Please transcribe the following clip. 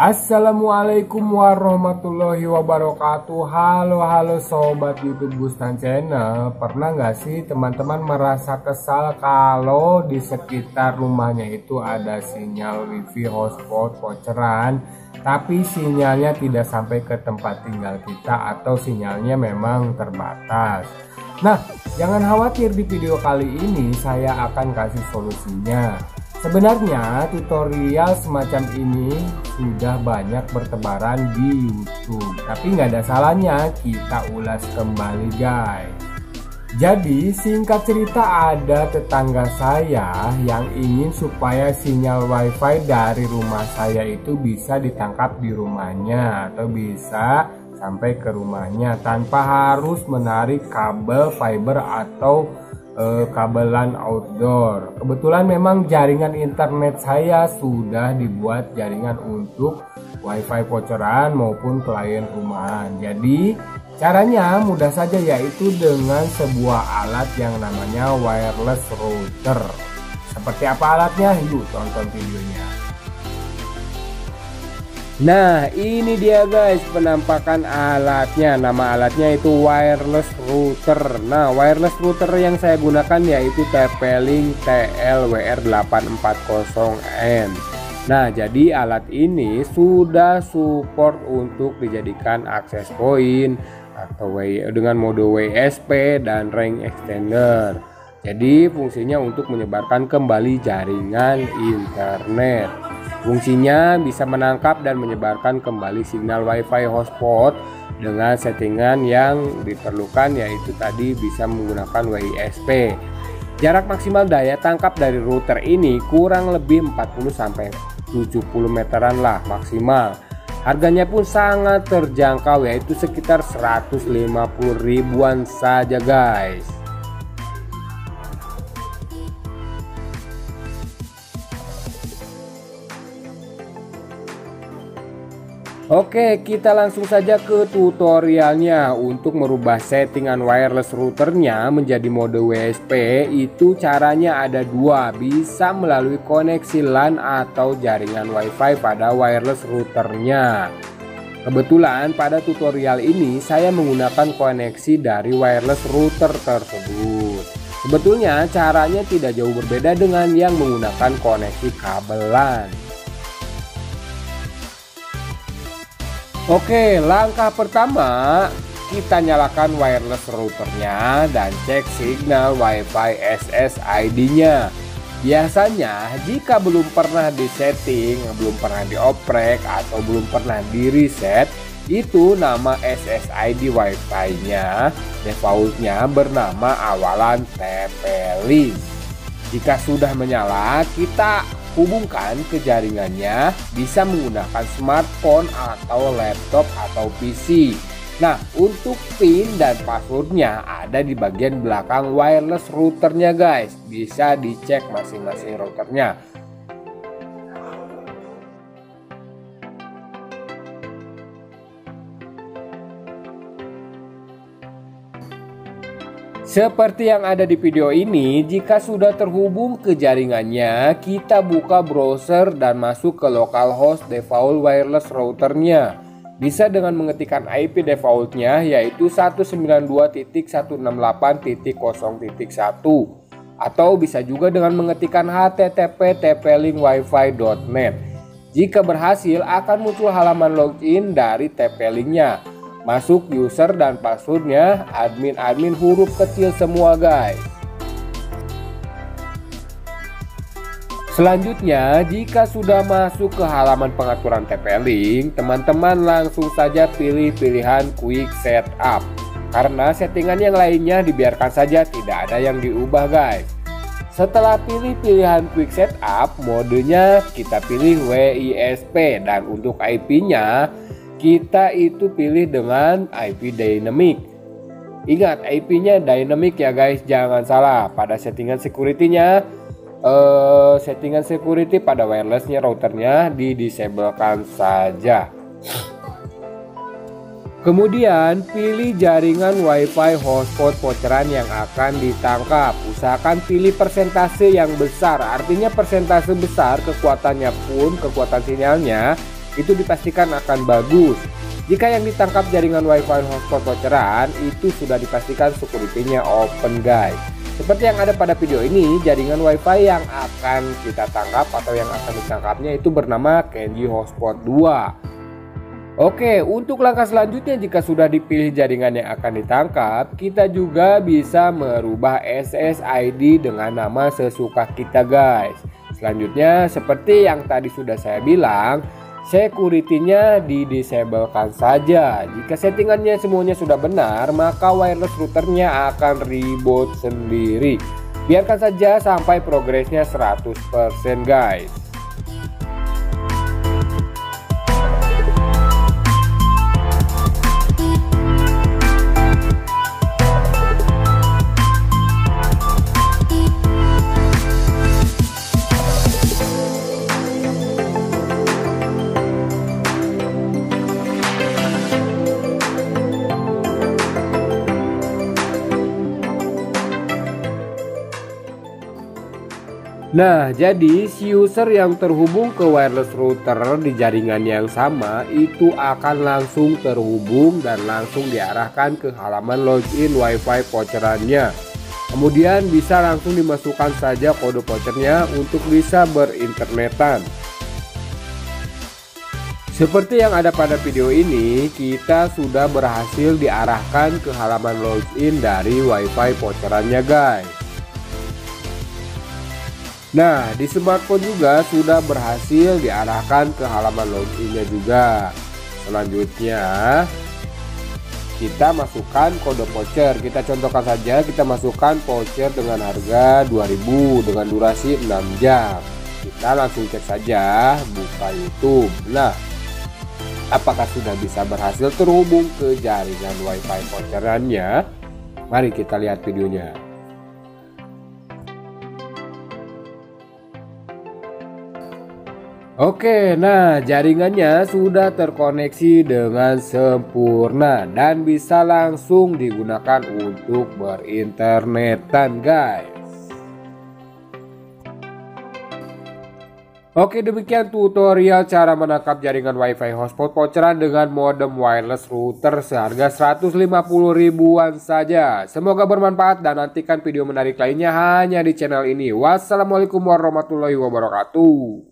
Assalamualaikum warahmatullahi wabarakatuh. Halo sobat YouTube Gustan Channel. Pernah nggak sih teman-teman merasa kesal kalau di sekitar rumahnya itu ada sinyal wifi hotspot voucheran, tapi sinyalnya tidak sampai ke tempat tinggal kita atau sinyalnya memang terbatas? Nah, jangan khawatir, di video kali ini saya akan kasih solusinya. Sebenarnya tutorial semacam ini sudah banyak bertebaran di YouTube, tapi nggak ada salahnya kita ulas kembali guys. Jadi singkat cerita, ada tetangga saya yang ingin supaya sinyal wifi dari rumah saya itu bisa ditangkap di rumahnya atau bisa sampai ke rumahnya tanpa harus menarik kabel fiber atau kabelan outdoor. Kebetulan memang jaringan internet saya sudah dibuat jaringan untuk wifi voucheran maupun klien rumahan. Jadi caranya mudah saja, yaitu dengan sebuah alat yang namanya wireless router. Seperti apa alatnya? Yuk tonton videonya. Nah, ini dia guys penampakan alatnya. Nama alatnya itu wireless router. Nah, wireless router yang saya gunakan yaitu TP-Link TLWR840N. Nah, jadi alat ini sudah support untuk dijadikan access point atau dengan mode WSP dan range extender. Jadi fungsinya untuk menyebarkan kembali jaringan internet. Fungsinya bisa menangkap dan menyebarkan kembali sinyal wifi hotspot dengan settingan yang diperlukan, yaitu tadi bisa menggunakan WSP. Jarak maksimal daya tangkap dari router ini kurang lebih 40-70 meteran lah maksimal. Harganya pun sangat terjangkau, yaitu sekitar 150 ribuan saja guys. Oke, kita langsung saja ke tutorialnya. Untuk merubah settingan wireless routernya menjadi mode WSP itu caranya ada dua. Bisa melalui koneksi LAN atau jaringan wifi pada wireless routernya. Kebetulan pada tutorial ini saya menggunakan koneksi dari wireless router tersebut. Sebetulnya caranya tidak jauh berbeda dengan yang menggunakan koneksi kabel LAN. Oke, langkah pertama kita nyalakan wireless routernya dan cek signal wifi SSID-nya. Biasanya jika belum pernah disetting, belum pernah dioprek atau belum pernah di reset, itu nama SSID wifi-nya defaultnya bernama awalan TP-Link. Jika sudah menyala, kita hubungkan ke jaringannya, bisa menggunakan smartphone atau laptop atau PC. Nah, untuk PIN dan passwordnya ada di bagian belakang wireless routernya guys. Bisa dicek masing-masing routernya. Seperti yang ada di video ini, jika sudah terhubung ke jaringannya, kita buka browser dan masuk ke localhost default wireless routernya. Bisa dengan mengetikkan IP defaultnya yaitu 192.168.0.1 atau bisa juga dengan mengetikkan http tplink.wifi.net. Jika berhasil akan muncul halaman login dari TP-Linknya. Masuk user dan passwordnya admin huruf kecil semua guys. Selanjutnya, jika sudah masuk ke halaman pengaturan TP-Link, teman-teman langsung saja pilih pilihan Quick Setup. Karena settingan yang lainnya dibiarkan saja, tidak ada yang diubah guys. Setelah pilih pilihan Quick Setup, modenya kita pilih WISP dan untuk IP-nya kita itu pilih dengan IP dynamic. Ingat, IP-nya dynamic ya guys, jangan salah. Pada settingan security-nya, settingan security pada wirelessnya routernya didisablekan saja. Kemudian pilih jaringan wifi hotspot voucheran yang akan ditangkap. Usahakan pilih persentase yang besar, artinya persentase besar kekuatannya pun, kekuatan sinyalnya itu dipastikan akan bagus. Jika yang ditangkap jaringan wifi hotspot bocoran, itu sudah dipastikan security-nya open guys. Seperti yang ada pada video ini, jaringan wifi yang akan kita tangkap atau yang akan ditangkapnya itu bernama Kenji Hotspot 2. Oke, untuk langkah selanjutnya jika sudah dipilih jaringan yang akan ditangkap, kita juga bisa merubah SSID dengan nama sesuka kita guys. Selanjutnya seperti yang tadi sudah saya bilang, security-nya didisablekan saja. Jika settingannya semuanya sudah benar, maka wireless routernya akan reboot sendiri. Biarkan saja sampai progresnya 100% guys. Nah, jadi si user yang terhubung ke wireless router di jaringan yang sama itu akan langsung terhubung dan langsung diarahkan ke halaman login wifi voucherannya. Kemudian bisa langsung dimasukkan saja kode vouchernya untuk bisa berinternetan. Seperti yang ada pada video ini, kita sudah berhasil diarahkan ke halaman login dari wifi voucherannya guys. Nah, di smartphone juga sudah berhasil diarahkan ke halaman loginnya juga. Selanjutnya kita masukkan kode voucher. Kita contohkan saja, kita masukkan voucher dengan harga 2000 dengan durasi 6 jam. Kita langsung cek saja, buka YouTube. Nah, apakah sudah bisa berhasil terhubung ke jaringan wifi voucherannya? Mari kita lihat videonya. Oke, nah jaringannya sudah terkoneksi dengan sempurna dan bisa langsung digunakan untuk berinternetan guys. Oke, demikian tutorial cara menangkap jaringan wifi hotspot voucheran dengan modem wireless router seharga 150 ribuan saja. Semoga bermanfaat dan nantikan video menarik lainnya hanya di channel ini. Wassalamualaikum warahmatullahi wabarakatuh.